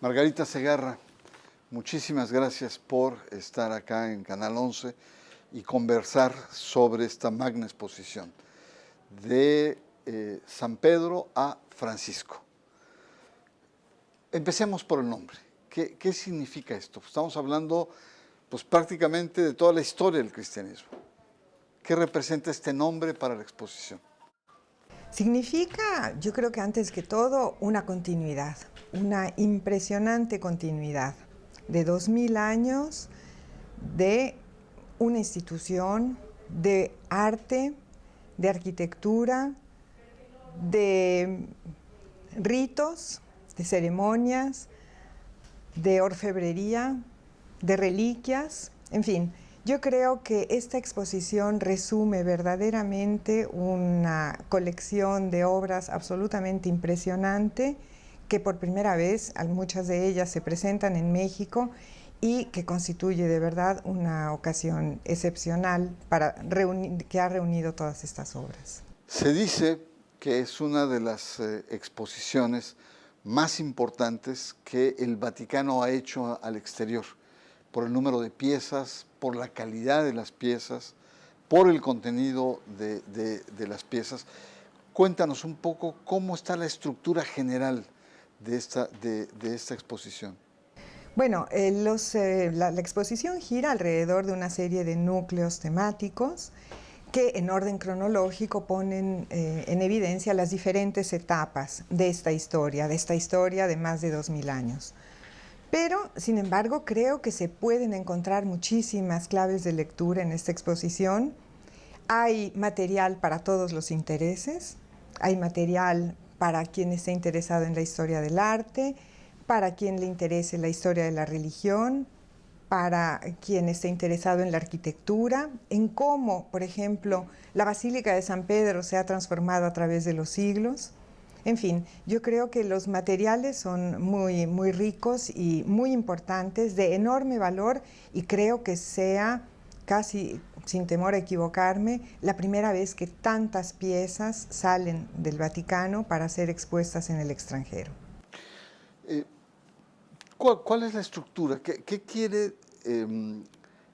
Margarita Segarra, muchísimas gracias por estar acá en Canal 11 y conversar sobre esta magna exposición de San Pedro a Francisco. Empecemos por el nombre. ¿Qué significa esto? Estamos hablando pues, prácticamente de toda la historia del cristianismo. ¿Qué representa este nombre para la exposición? Significa, yo creo que antes que todo, una continuidad, una impresionante continuidad de 2000 años de una institución de arte, de arquitectura, de ritos, de ceremonias, de orfebrería, de reliquias, en fin. Yo creo que esta exposición resume verdaderamente una colección de obras absolutamente impresionante que por primera vez, muchas de ellas se presentan en México y que constituye de verdad una ocasión excepcional que ha reunido todas estas obras. Se dice que es una de las exposiciones más importantes que el Vaticano ha hecho al exterior, por el número de piezas, por la calidad de las piezas, por el contenido de las piezas. Cuéntanos un poco cómo está la estructura general de esta exposición. Bueno, la exposición gira alrededor de una serie de núcleos temáticos que en orden cronológico ponen en evidencia las diferentes etapas de esta historia de más de 2000 años. Pero, sin embargo, creo que se pueden encontrar muchísimas claves de lectura en esta exposición. Hay material para todos los intereses, hay material para quien esté interesado en la historia del arte, para quien le interese la historia de la religión, para quien esté interesado en la arquitectura, en cómo, por ejemplo, la Basílica de San Pedro se ha transformado a través de los siglos. En fin, yo creo que los materiales son muy, muy ricos y muy importantes, de enorme valor, y creo que sea, casi sin temor a equivocarme, la primera vez que tantas piezas salen del Vaticano para ser expuestas en el extranjero. ¿Cuál es la estructura? ¿Qué quiere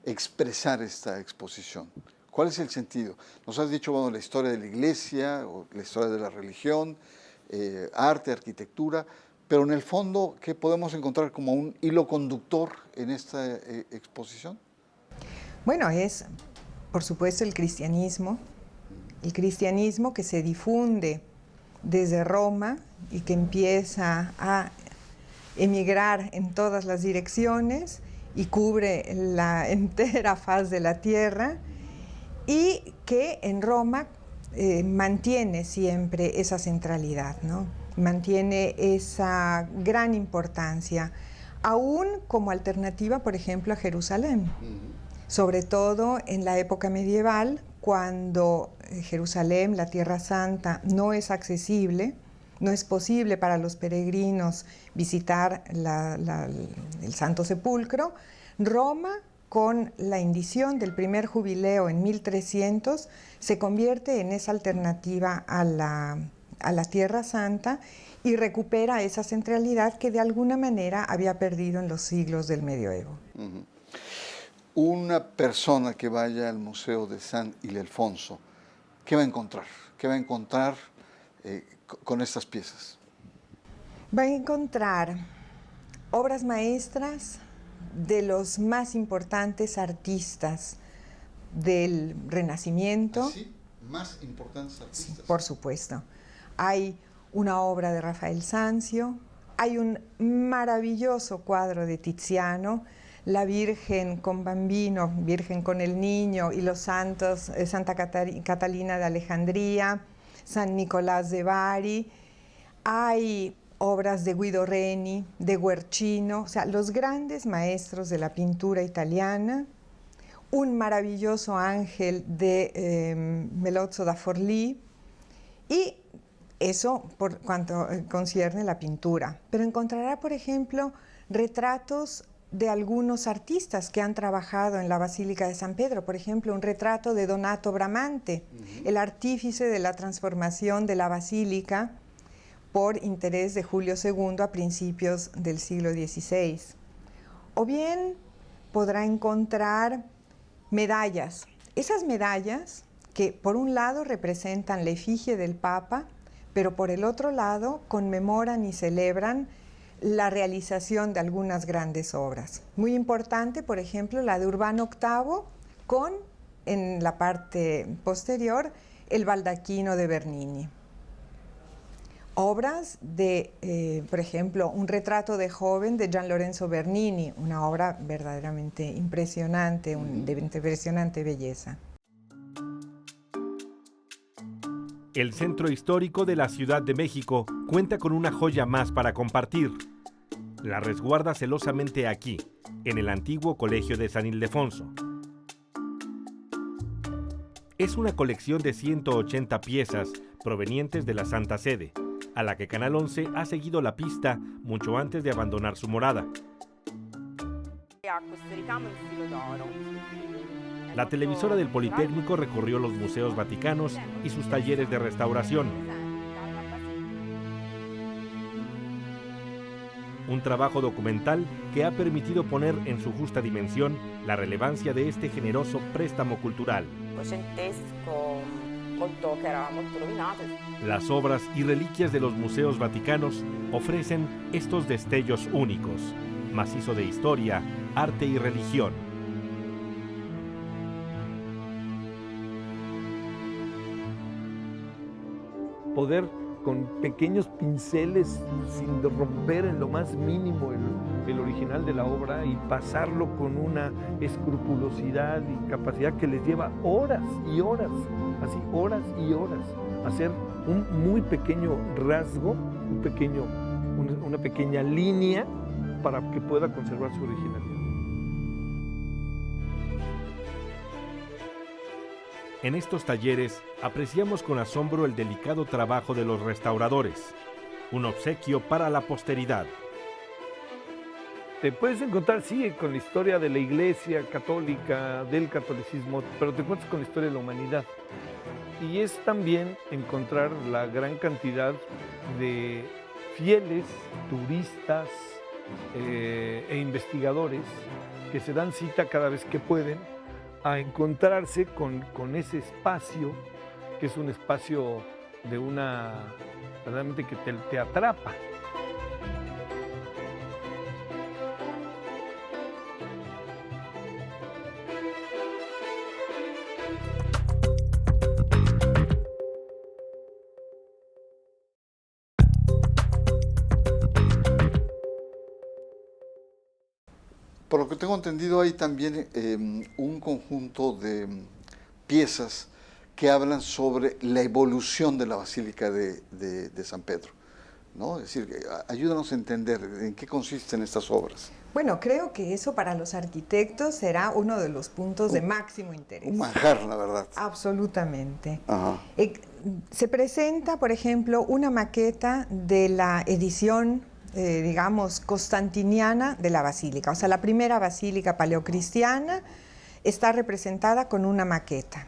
expresar esta exposición? ¿Cuál es el sentido? Nos has dicho, bueno, la historia de la iglesia, o la historia de la religión, arte, arquitectura, pero en el fondo, ¿qué podemos encontrar como un hilo conductor en esta exposición? Bueno, es, por supuesto, el cristianismo que se difunde desde Roma y que empieza a emigrar en todas las direcciones y cubre la entera faz de la tierra, y que en Roma mantiene siempre esa centralidad, ¿no? Mantiene esa gran importancia, aún como alternativa, por ejemplo, a Jerusalén. Sobre todo en la época medieval, cuando Jerusalén, la Tierra Santa, no es accesible, no es posible para los peregrinos visitar el Santo Sepulcro. Roma, con la indición del primer jubileo en 1300, se convierte en esa alternativa a la Tierra Santa y recupera esa centralidad que de alguna manera había perdido en los siglos del medioevo. Una persona que vaya al Museo de San Ildefonso, ¿qué va a encontrar? ¿Qué va a encontrar con estas piezas? Va a encontrar obras maestras de los más importantes artistas del Renacimiento. ¿Así? ¿Más importantes artistas? Sí, por supuesto. Hay una obra de Rafael Sanzio, hay un maravilloso cuadro de Tiziano, la Virgen con Bambino, Virgen con el Niño y los santos, Santa Catalina de Alejandría, San Nicolás de Bari. Hay obras de Guido Reni, de Guercino, o sea, los grandes maestros de la pintura italiana, un maravilloso ángel de Melozzo da Forlì, y eso por cuanto concierne la pintura. Pero encontrará, por ejemplo, retratos de algunos artistas que han trabajado en la Basílica de San Pedro. Por ejemplo, un retrato de Donato Bramante, el artífice de la transformación de la Basílica, por interés de Julio II a principios del siglo XVI. O bien podrá encontrar medallas. Esas medallas que por un lado representan la efigie del Papa, pero por el otro lado conmemoran y celebran la realización de algunas grandes obras. Muy importante, por ejemplo, la de Urbano VIII con, en la parte posterior, el baldaquino de Bernini. Obras de, por ejemplo, un retrato de joven de Gian Lorenzo Bernini, una obra verdaderamente impresionante, de impresionante belleza. El Centro Histórico de la Ciudad de México cuenta con una joya más para compartir. La resguarda celosamente aquí, en el antiguo Colegio de San Ildefonso. Es una colección de 180 piezas provenientes de la Santa Sede, a la que Canal 11 ha seguido la pista mucho antes de abandonar su morada. La televisora del Politécnico recorrió los museos vaticanos y sus talleres de restauración. Un trabajo documental que ha permitido poner en su justa dimensión la relevancia de este generoso préstamo cultural. Las obras y reliquias de los museos vaticanos ofrecen estos destellos únicos, macizo de historia, arte y religión. Poder con pequeños pinceles, sin romper en lo más mínimo el original de la obra y pasarlo con una escrupulosidad y capacidad que les lleva horas y horas, así horas y horas, hacer un muy pequeño rasgo, una pequeña línea para que pueda conservar su originalidad. En estos talleres apreciamos con asombro el delicado trabajo de los restauradores, un obsequio para la posteridad. Te puedes encontrar, sí, con la historia de la Iglesia católica, del catolicismo, pero te encuentras con la historia de la humanidad. Y es también encontrar la gran cantidad de fieles, turistas e investigadores que se dan cita cada vez que pueden a encontrarse con ese espacio, que es un espacio de realmente que te atrapa. Por lo que tengo entendido, hay también un conjunto de piezas que hablan sobre la evolución de la Basílica de San Pedro, ¿no? Es decir, ayúdanos a entender en qué consisten estas obras. Bueno, creo que eso para los arquitectos será uno de los puntos de máximo interés. Un manjar, la verdad. Absolutamente. Ajá. Se presenta, por ejemplo, una maqueta de la edición digamos, constantiniana de la basílica. O sea, la primera basílica paleocristiana está representada con una maqueta.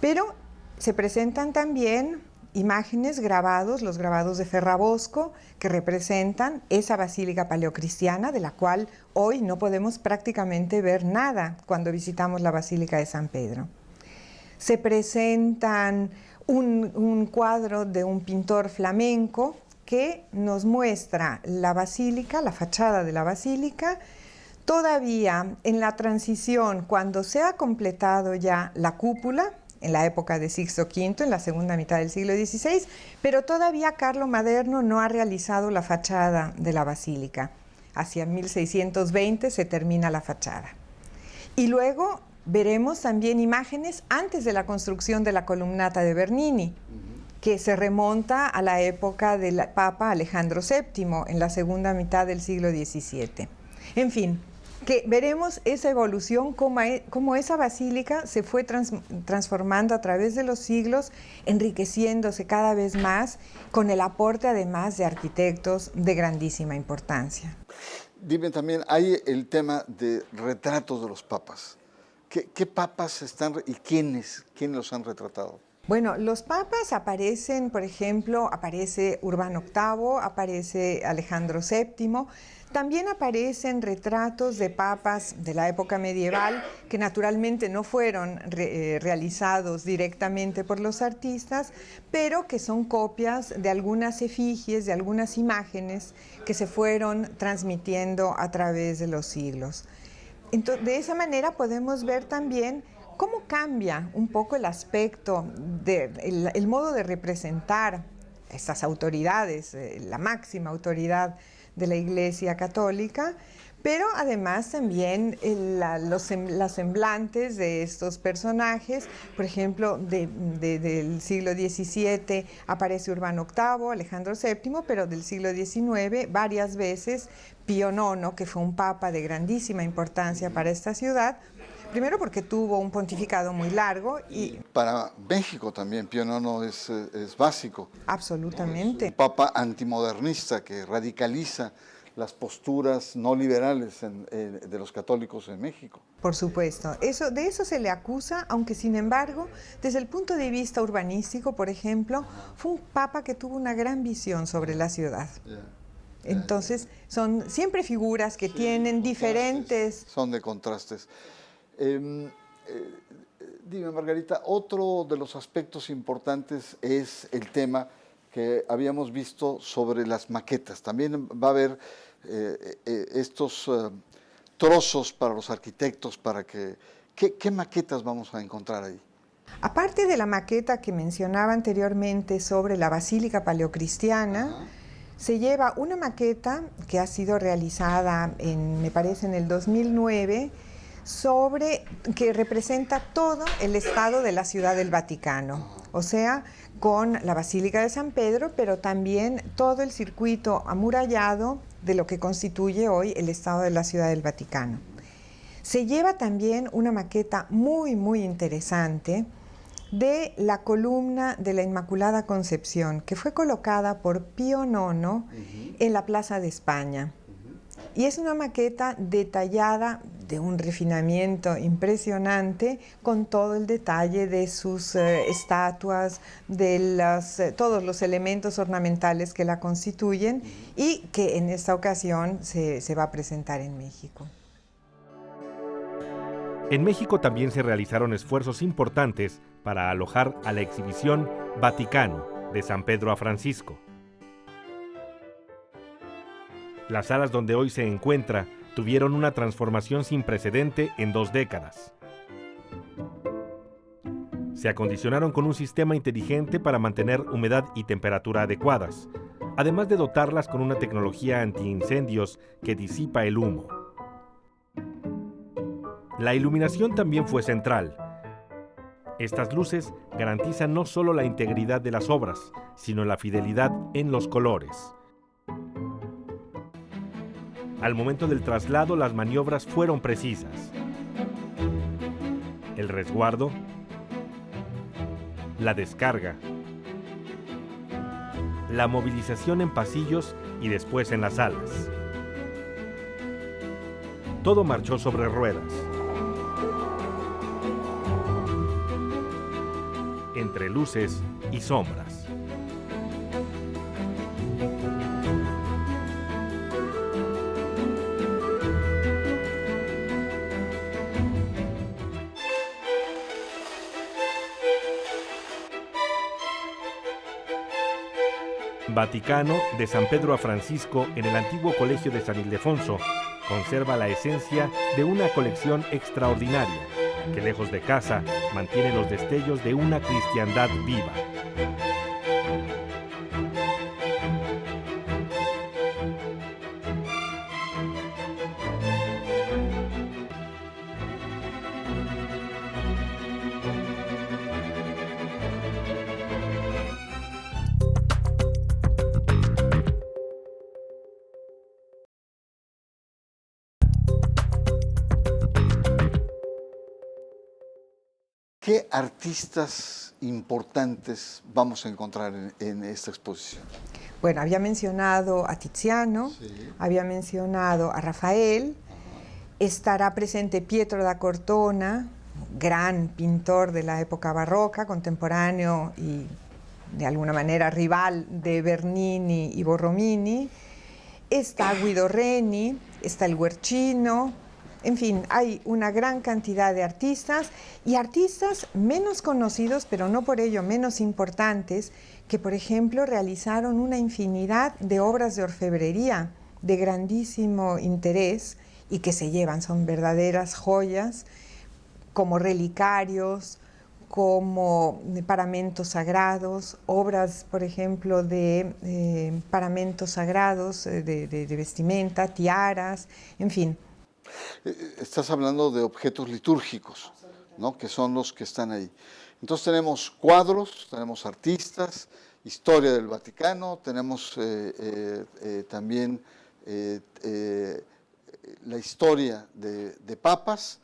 Pero se presentan también imágenes, grabados, los grabados de Ferrabosco, que representan esa basílica paleocristiana, de la cual hoy no podemos prácticamente ver nada cuando visitamos la Basílica de San Pedro. Se presentan un cuadro de un pintor flamenco que nos muestra la basílica, la fachada de la basílica, todavía en la transición, cuando se ha completado ya la cúpula, en la época de Sixto V, en la segunda mitad del siglo XVI, pero todavía Carlo Maderno no ha realizado la fachada de la basílica. Hacia 1620 se termina la fachada. Y luego veremos también imágenes antes de la construcción de la columnata de Bernini, que se remonta a la época del Papa Alejandro VII, en la segunda mitad del siglo XVII. En fin, que veremos esa evolución, cómo esa basílica se fue transformando a través de los siglos, enriqueciéndose cada vez más, con el aporte además de arquitectos de grandísima importancia. Dime también, hay el tema de retratos de los papas. ¿Qué papas están y quiénes los han retratado? Bueno, los papas aparecen, por ejemplo, aparece Urbano VIII, aparece Alejandro VII, también aparecen retratos de papas de la época medieval que naturalmente no fueron realizados directamente por los artistas, pero que son copias de algunas efigies, de algunas imágenes que se fueron transmitiendo a través de los siglos. Entonces, de esa manera podemos ver también cómo cambia un poco el aspecto, el modo de representar estas autoridades, la máxima autoridad de la Iglesia Católica, pero además también las semblantes de estos personajes. Por ejemplo, del siglo XVII aparece Urbano VIII, Alejandro VII, pero del siglo XIX varias veces Pío IX, que fue un papa de grandísima importancia para esta ciudad, primero porque tuvo un pontificado muy largo y... Para México también Pío IX es básico. Absolutamente. Es un papa antimodernista que radicaliza las posturas no liberales de los católicos en México. Por supuesto, de eso se le acusa, aunque sin embargo, desde el punto de vista urbanístico, por ejemplo, fue un papa que tuvo una gran visión sobre la ciudad. Entonces, son siempre figuras que tienen diferentes... Son de contrastes. Dime, Margarita, otro de los aspectos importantes es el tema que habíamos visto sobre las maquetas. También va a haber estos trozos para los arquitectos, ¿qué maquetas vamos a encontrar ahí? Aparte de la maqueta que mencionaba anteriormente sobre la Basílica Paleocristiana, se lleva una maqueta que ha sido realizada, me parece, en el 2009, que representa todo el estado de la Ciudad del Vaticano, o sea, con la Basílica de San Pedro, pero también todo el circuito amurallado de lo que constituye hoy el estado de la Ciudad del Vaticano. Se lleva también una maqueta muy, muy interesante de la columna de la Inmaculada Concepción, que fue colocada por Pío IX en la Plaza de España. Y es una maqueta detallada, de un refinamiento impresionante, con todo el detalle de sus estatuas, de todos los elementos ornamentales que la constituyen y que en esta ocasión se va a presentar en México. En México también se realizaron esfuerzos importantes para alojar a la exhibición Vaticano, de San Pedro a Francisco. Las salas donde hoy se encuentra tuvieron una transformación sin precedente en 2 décadas. Se acondicionaron con un sistema inteligente para mantener humedad y temperatura adecuadas, además de dotarlas con una tecnología antiincendios que disipa el humo. La iluminación también fue central. Estas luces garantizan no solo la integridad de las obras, sino la fidelidad en los colores. Al momento del traslado, las maniobras fueron precisas. El resguardo, la descarga, la movilización en pasillos y después en las salas. Todo marchó sobre ruedas. Entre luces y sombras. Vaticano, de San Pedro a Francisco, en el antiguo Colegio de San Ildefonso, conserva la esencia de una colección extraordinaria, que lejos de casa, mantiene los destellos de una cristiandad viva. ¿Qué artistas importantes vamos a encontrar en esta exposición? Bueno, había mencionado a Tiziano, había mencionado a Rafael, estará presente Pietro da Cortona, gran pintor de la época barroca, contemporáneo y de alguna manera rival de Bernini y Borromini. Está Guido Reni, está el Guercino, en fin, hay una gran cantidad de artistas y artistas menos conocidos, pero no por ello menos importantes, que por ejemplo realizaron una infinidad de obras de orfebrería de grandísimo interés y que se llevan, son verdaderas joyas, como relicarios, como paramentos sagrados, obras, por ejemplo, de paramentos sagrados, de vestimenta, tiaras, en fin. Estás hablando de objetos litúrgicos, ¿no? Que son los que están ahí. Entonces tenemos cuadros, tenemos artistas, historia del Vaticano, tenemos también la historia de papas,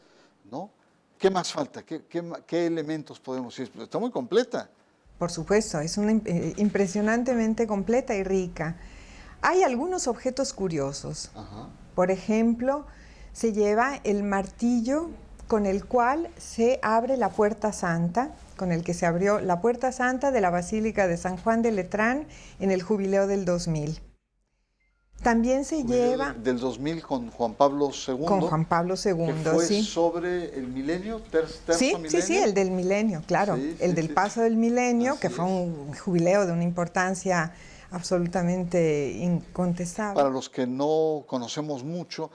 ¿no? ¿Qué más falta? ¿Qué elementos podemos decir? Está muy completa. Por supuesto, es una impresionantemente completa y rica. Hay algunos objetos curiosos. Ajá. Por ejemplo, se lleva el martillo con el cual se abre la Puerta Santa, con el que se abrió la Puerta Santa de la Basílica de San Juan de Letrán en el jubileo del 2000. También se lleva... Del 2000 con Juan Pablo II. Con Juan Pablo II, que fue sí. sobre el milenio, terzo Sí, milenio. sí, el del milenio, claro. Sí, el sí, del sí, paso del milenio, así que fue es. un jubileo de una importancia absolutamente incontestable. Para los que no conocemos mucho,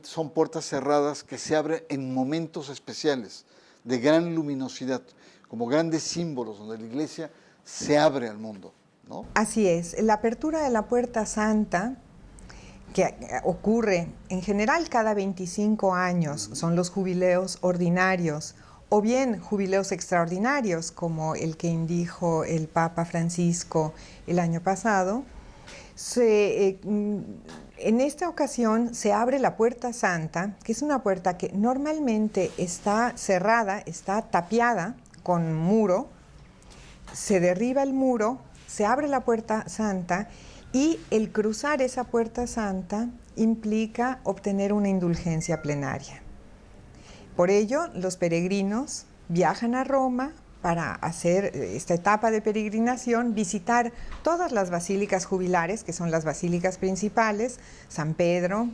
son puertas cerradas que se abren en momentos especiales, de gran luminosidad, como grandes símbolos donde la iglesia se abre al mundo, ¿no? Así es, la apertura de la Puerta Santa, que ocurre en general cada 25 años, son los jubileos ordinarios, o bien jubileos extraordinarios, como el que indijo el Papa Francisco el año pasado. En esta ocasión se abre la Puerta Santa, que es una puerta que normalmente está cerrada, está tapiada con muro, se derriba el muro, se abre la Puerta Santa y el cruzar esa Puerta Santa implica obtener una indulgencia plenaria. Por ello, los peregrinos viajan a Roma para hacer esta etapa de peregrinación, visitar todas las basílicas jubilares, que son las basílicas principales, San Pedro,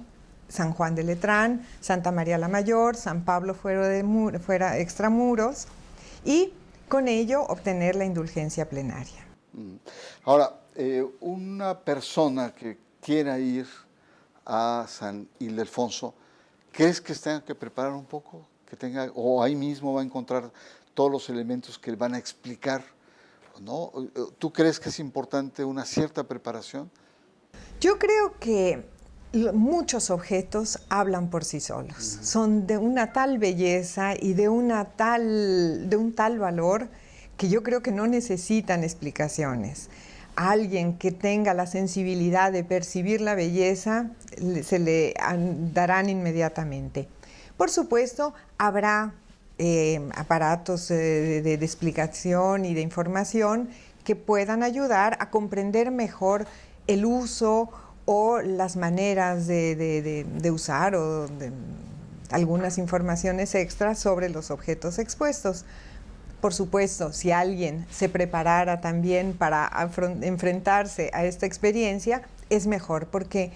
San Juan de Letrán, Santa María la Mayor, San Pablo fuera extramuros, y con ello obtener la indulgencia plenaria. Ahora, una persona que quiera ir a San Ildefonso, ¿crees que se tenga que preparar un poco? O ahí mismo va a encontrar todos los elementos que van a explicar, ¿no? ¿Tú crees que es importante una cierta preparación? Yo creo que muchos objetos hablan por sí solos. Son de una tal belleza y de un tal valor que yo creo que no necesitan explicaciones. A alguien que tenga la sensibilidad de percibir la belleza, se le darán inmediatamente. Por supuesto, habrá aparatos de explicación y de información que puedan ayudar a comprender mejor el uso o las maneras de usar o algunas informaciones extras sobre los objetos expuestos. Por supuesto, si alguien se preparara también para enfrentarse a esta experiencia, es mejor, porque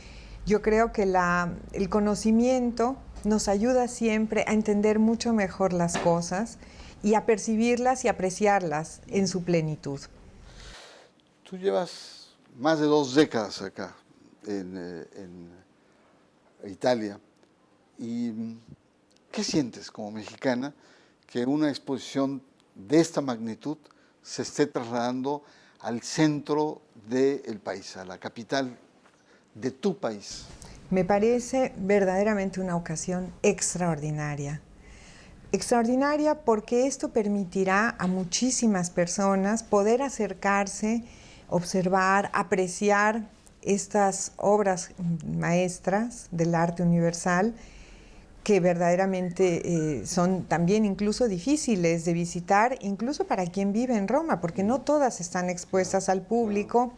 yo creo que el conocimiento nos ayuda siempre a entender mucho mejor las cosas y a percibirlas y apreciarlas en su plenitud. Tú llevas más de 2 décadas acá en Italia. ¿Y qué sientes como mexicana que una exposición de esta magnitud se esté trasladando al centro del país, a la capital de tu país? Me parece verdaderamente una ocasión extraordinaria. Extraordinaria porque esto permitirá a muchísimas personas poder acercarse, observar, apreciar estas obras maestras del arte universal, que verdaderamente son también incluso difíciles de visitar, incluso para quien vive en Roma, porque no todas están expuestas al público.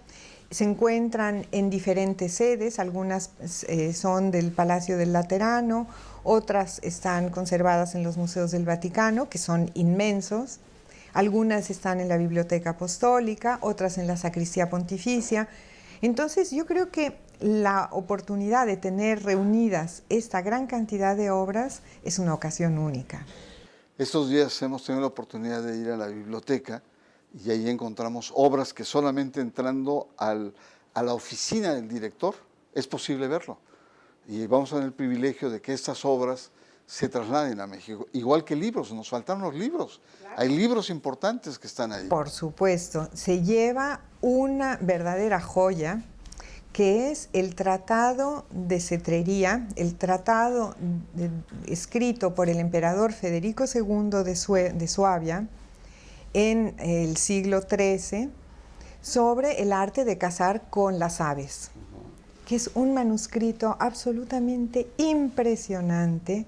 Se encuentran en diferentes sedes, algunas son del Palacio del Laterano, otras están conservadas en los museos del Vaticano, que son inmensos, algunas están en la Biblioteca Apostólica, otras en la Sacristía Pontificia. Entonces yo creo que la oportunidad de tener reunidas esta gran cantidad de obras es una ocasión única. Estos días hemos tenido la oportunidad de ir a la biblioteca y ahí encontramos obras que solamente entrando a la oficina del director es posible verlo. Y vamos a tener el privilegio de que estas obras se trasladen a México. Igual que libros, nos faltaron los libros. Claro. Hay libros importantes que están ahí. Por supuesto, se lleva una verdadera joya, que es el Tratado de Cetrería, el tratado escrito por el emperador Federico II de Suabia en el siglo XIII sobre el arte de cazar con las aves, que es un manuscrito absolutamente impresionante,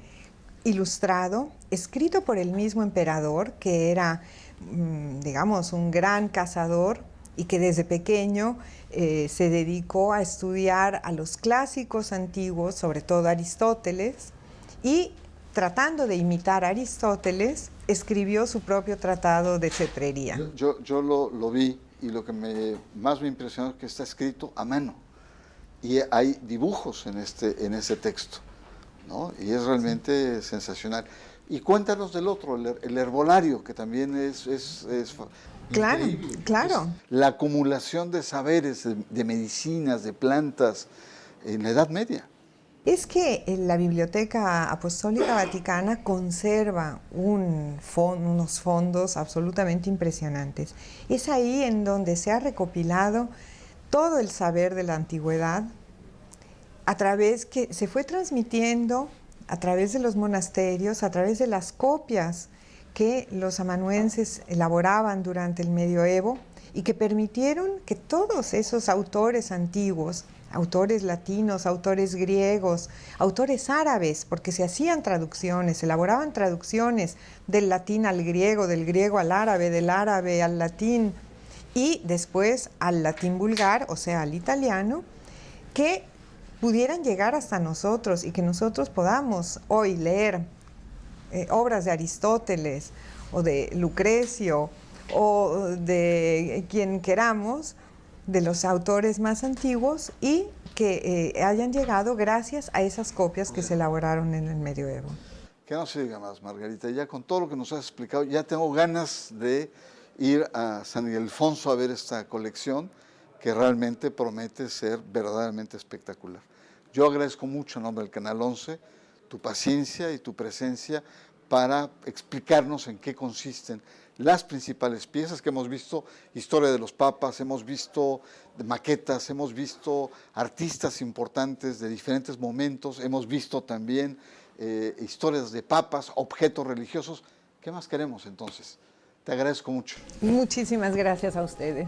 ilustrado, escrito por el mismo emperador, que era, digamos, un gran cazador y que desde pequeño se dedicó a estudiar a los clásicos antiguos, sobre todo Aristóteles, y tratando de imitar a Aristóteles, escribió su propio tratado de cetrería. Yo lo vi y lo que más me impresionó es que está escrito a mano y hay dibujos en ese texto, ¿no? Y es realmente sensacional. Y cuéntanos del otro, el herbolario, que también es claro, increíble. claro. Es la acumulación de saberes, de medicinas, de plantas en la Edad Media. Es que la Biblioteca Apostólica Vaticana conserva unos fondos absolutamente impresionantes. Es ahí en donde se ha recopilado todo el saber de la antigüedad, a través que se fue transmitiendo a través de los monasterios, a través de las copias que los amanuenses elaboraban durante el medioevo y que permitieron que todos esos autores antiguos, autores latinos, autores griegos, autores árabes, porque se hacían traducciones, se elaboraban traducciones del latín al griego, del griego al árabe, del árabe al latín y después al latín vulgar, o sea, al italiano, que pudieran llegar hasta nosotros y que nosotros podamos hoy leer obras de Aristóteles o de Lucrecio o de quien queramos, de los autores más antiguos y que hayan llegado gracias a esas copias que se elaboraron en el medioevo. Que no se diga más, Margarita, ya con todo lo que nos has explicado, ya tengo ganas de ir a San Ildefonso a ver esta colección que realmente promete ser verdaderamente espectacular. Yo agradezco mucho en nombre del Canal 11 tu paciencia y tu presencia para explicarnos en qué consisten las principales piezas que hemos visto, historia de los papas, hemos visto maquetas, hemos visto artistas importantes de diferentes momentos, hemos visto también historias de papas, objetos religiosos. ¿Qué más queremos entonces? Te agradezco mucho. Muchísimas gracias a ustedes.